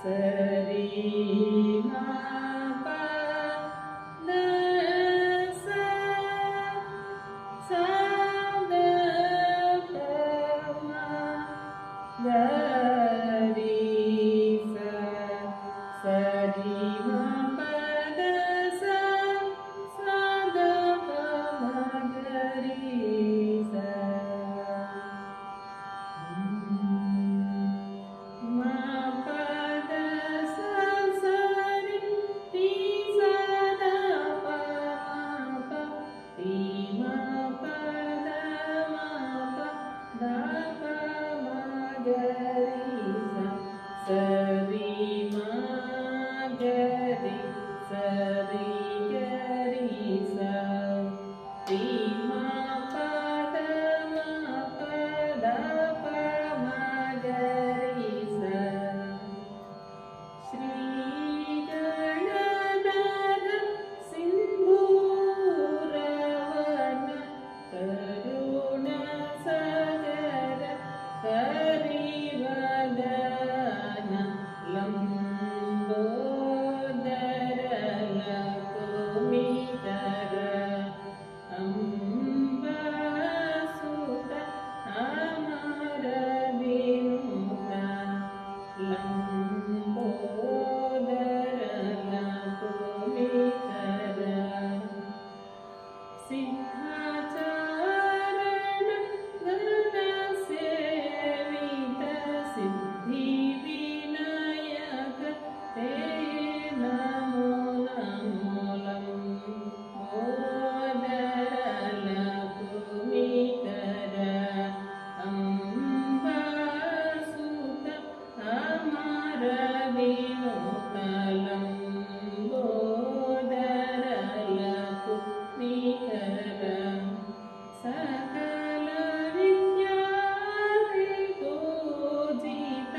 सरी मा पा द सा सा द प मा ग री सा सरी मा प द सा सा द प मा ग री सा मा प द सा सरी टी सा द प मा प टी मा प द मा प द प मा ग री सा सरी मा ग री सरी ग री सा टी मा प द मा प द प मा ग री सा श्री गणनाथ सिंधूरवन करुण सागर हरिवदन लंबोदर लकुमिकर अम्बासुत अमर विनुत लंबोदर लकुमिकर सिद्धाचरण गणसेवित सिद्धिविनायक ते नमो नमो लंबोदर लकुमिकर अम्बासुत अमर विनुत लंबोदर लकुमिकर सकल विद्यादिपूजित